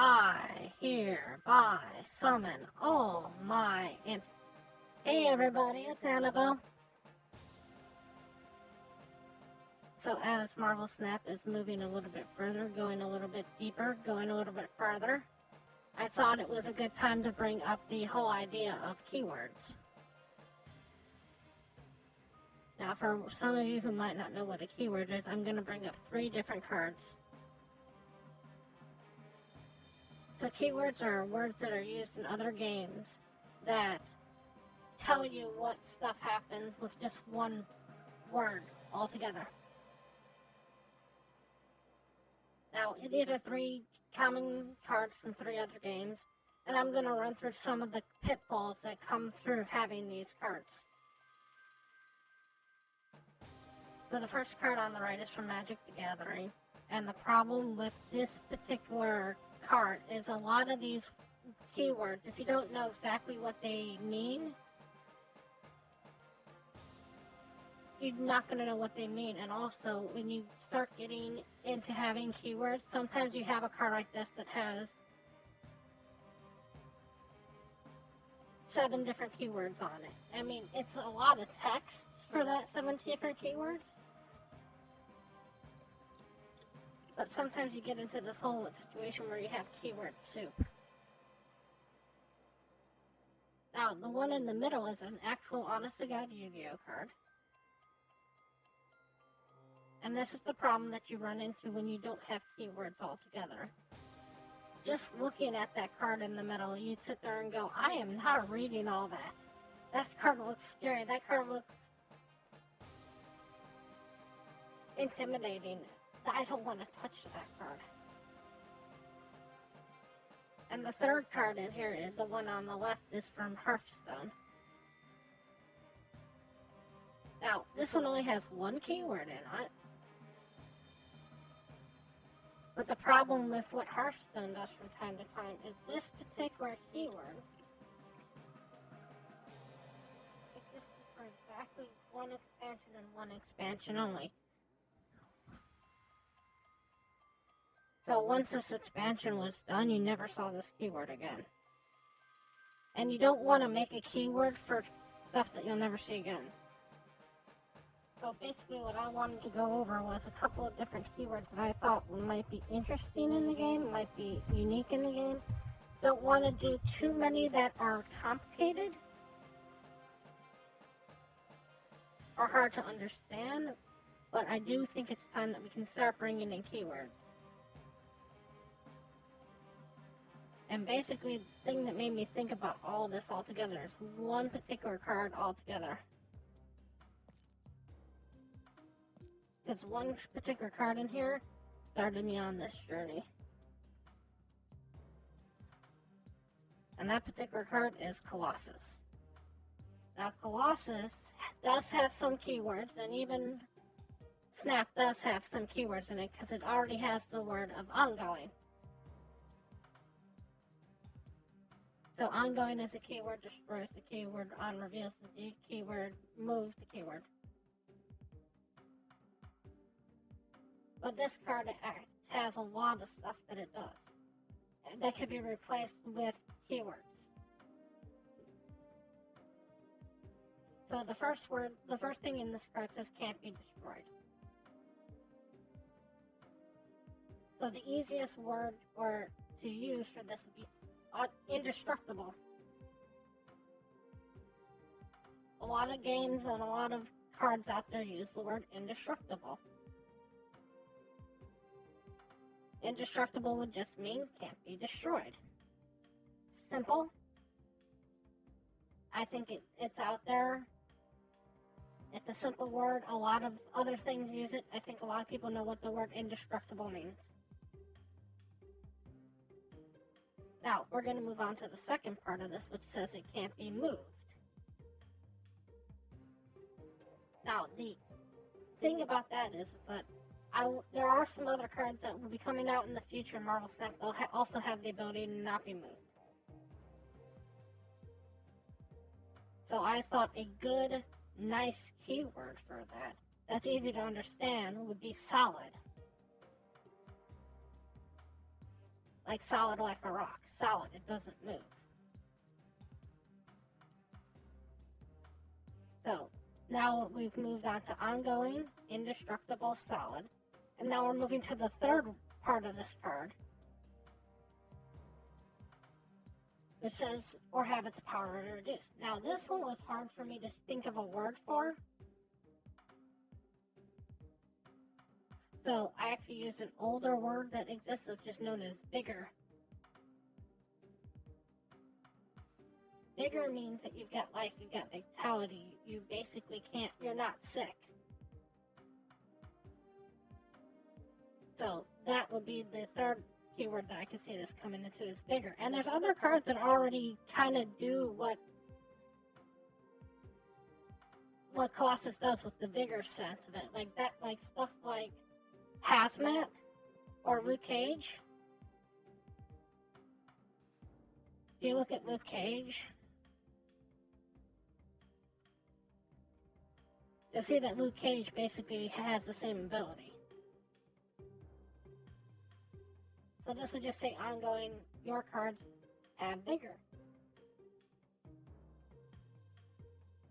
I hereby summon all my imps. Hey everybody, it's Annabelle. So as Marvel Snap is moving a little bit further, going a little bit deeper, going a little bit further, I thought it was a good time to bring up the whole idea of keywords. Now for some of you who might not know what a keyword is, I'm going to bring up 3 different cards. So keywords are words that are used in other games that tell you what stuff happens with just one word altogether. Now, these are 3 common cards from 3 other games, and I'm going to run through some of the pitfalls that come through having these cards. So the first card on the right is from Magic the Gathering, and the problem with this particular card is a lot of these keywords, if you don't know exactly what they mean, you're not going to know what they mean. And also, when you start getting into having keywords, sometimes you have a card like this that has 7 different keywords on it. I mean, it's a lot of text for that 7 different keywords. But sometimes you get into this whole situation where you have keyword soup. Now, the one in the middle is an actual honest-to-God Yu-Gi-Oh card. And this is the problem that you run into when you don't have keywords altogether. Just looking at that card in the middle, you'd sit there and go, I am not reading all that. That card looks scary. That card looks intimidating. I don't want to touch that card. And the third card in here, is the one on the left, is from Hearthstone. Now, this one only has 1 keyword in it. But the problem with what Hearthstone does from time to time is this particular keyword exists for exactly 1 expansion and 1 expansion only. So once this expansion was done, you never saw this keyword again. And you don't want to make a keyword for stuff that you'll never see again. So basically what I wanted to go over was a couple of different keywords that I thought might be interesting in the game, might be unique in the game. Don't want to do too many that are complicated or hard to understand, but I do think it's time that we can start bringing in keywords. And basically, the thing that made me think about all this altogether is one particular card altogether. Because one particular card in here started me on this journey. And that particular card is Colossus. Now, Colossus does have some keywords, and even Snap does have some keywords in it because it already has the word of ongoing. So ongoing is a keyword, destroys the keyword, on reveals the keyword, moves the keyword. But this card has a lot of stuff that it does that could be replaced with keywords. So the first thing in this card says can't be destroyed. So the easiest word to use for this would be indestructible. A lot of games and a lot of cards out there use the word indestructible. Indestructible would just mean can't be destroyed. Simple. I think it's out there. It's a simple word. A lot of other things use it. I think a lot of people know what the word indestructible means. Now, we're going to move on to the second part of this, which says it can't be moved. Now, the thing about that is that there are some other cards that will be coming out in the future in Marvel Snap. They'll also have the ability to not be moved. So I thought a good, nice keyword for that's easy to understand, would be solid. Like solid like a rock. Solid, it doesn't move. So, now we've moved on to ongoing, indestructible, solid. And now we're moving to the third part of this card, which says, or have its power reduced. Now, this one was hard for me to think of a word for. So, I actually used an older word that exists, which is known as Vigor. Vigor means that you've got life, you've got vitality, you basically can't, you're not sick. So, that would be the third keyword that I could see this coming into is Vigor. And there's other cards that already kind of do what Colossus does with the Vigor sense of it. Like that, like stuff like Hazmat or Luke Cage. If you look at Luke Cage, you'll see that Luke Cage basically has the same ability. So this would just say ongoing, your cards have Vigor.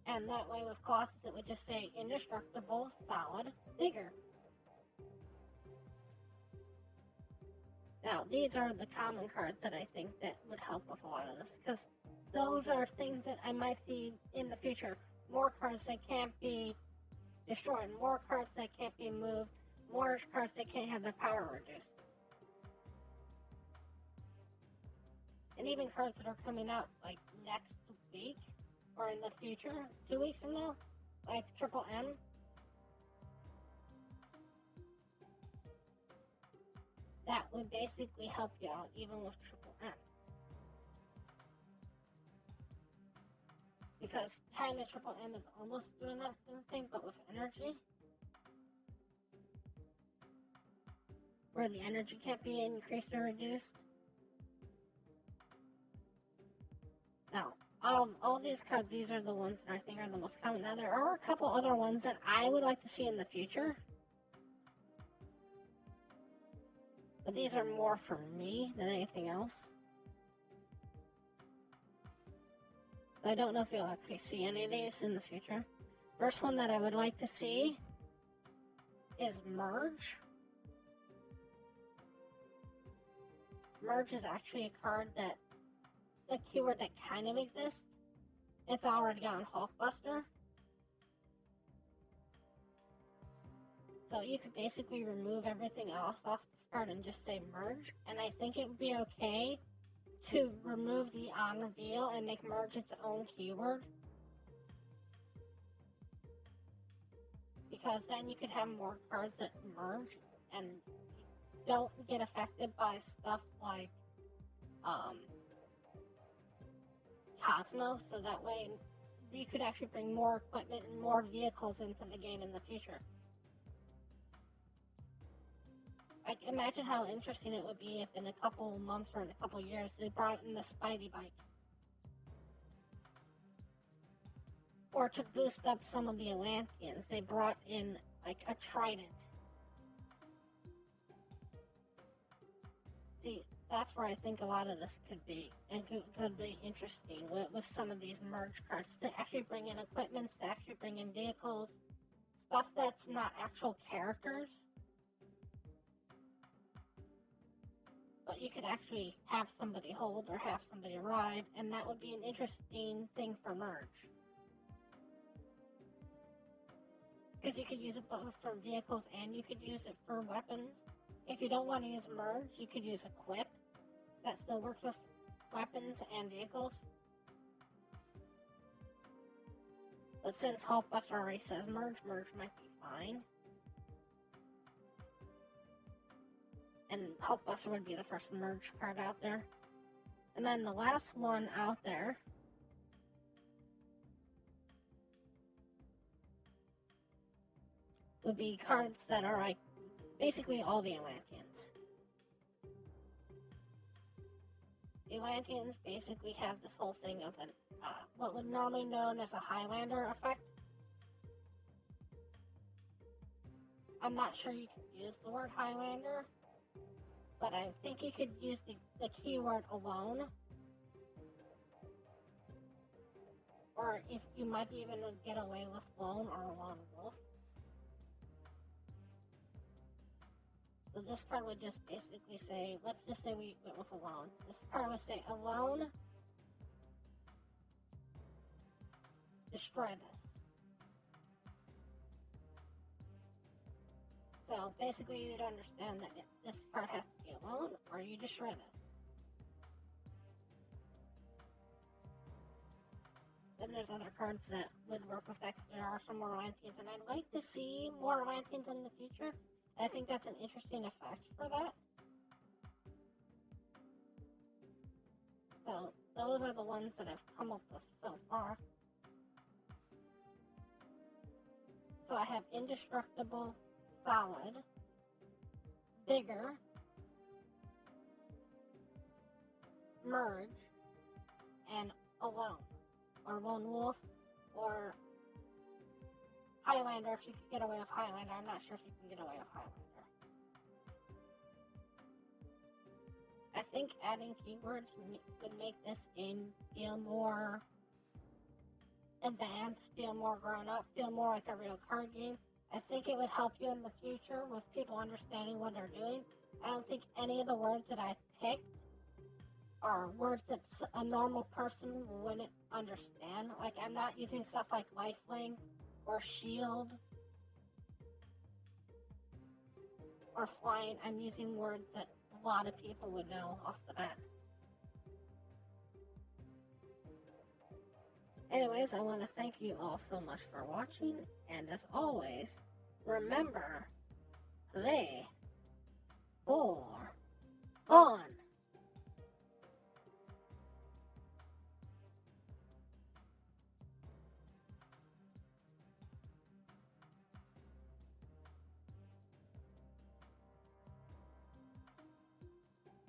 And that way with Colossus it would just say indestructible, solid, Vigor. Now these are the common cards that I think that would help with a lot of this, because those are things that I might see in the future. More cards that can't be destroyed, more cards that can't be moved, more cards that can't have their power reduced. And even cards that are coming out like next week or in the future, 2 weeks from now, like Triple M. That would basically help you out even with Triple M. Because kind of Triple M is almost doing that same thing, but with energy. Where the energy can't be increased or reduced. Now, all these cards, these are the ones that I think are the most common. Now, there are a couple other ones that I would like to see in the future. But these are more for me than anything else. I don't know if you'll actually see any of these in the future. First one that I would like to see is Merge. Merge is actually a card that, the keyword that kind of exists. It's already on Hulkbuster. So you could basically remove everything else off this card and just say Merge. And I think it would be okay to remove the on reveal and make Merge its own keyword. Because then you could have more cards that merge and don't get affected by stuff like Cosmo, so that way you could actually bring more equipment and more vehicles into the game in the future. Like, imagine how interesting it would be if in a couple months or in a couple years they brought in the Spidey bike. Or to boost up some of the Atlanteans, they brought in like a trident. See, that's where I think a lot of this could be, and could be interesting with some of these merge cards, to actually bring in equipments, to actually bring in vehicles, stuff that's not actual characters, but you could actually have somebody hold or have somebody ride, and that would be an interesting thing for merge. Because you could use it both for vehicles and you could use it for weapons. If you don't want to use merge, you could use equip. That still works with weapons and vehicles. But since Hulkbuster already says merge, merge might be fine. And Hulkbuster would be the first merge card out there. And then the last one out there would be cards that are like basically all the Atlanteans. The Atlanteans basically have this whole thing of an what would normally known as a Highlander effect. I'm not sure you can use the word Highlander, but I think you could use the keyword alone, or if you might even get away with lone or a lone wolf. So this part would just basically say, let's just say we went with alone. This part would say alone, destroy this. So basically you'd understand that this part has to be alone or you destroy this. Then there's other cards that would work with that because there are some more Atlanteans, and I'd like to see more Atlanteans in the future. I think that's an interesting effect for that. So those are the ones that I've come up with so far. So I have Indestructible, Solid, Vigor, Merge, and Alone, or Lone Wolf, or Highlander if you can get away with Highlander. I'm not sure if you can get away with Highlander. I think adding keywords would make this game feel more advanced, feel more grown up, feel more like a real card game. I think it would help you in the future with people understanding what they're doing. I don't think any of the words that I picked are words that a normal person wouldn't understand. Like, I'm not using stuff like lifelink or shield or flying. I'm using words that a lot of people would know off the bat. Anyways, I want to thank you all so much for watching, and as always, remember, play for fun.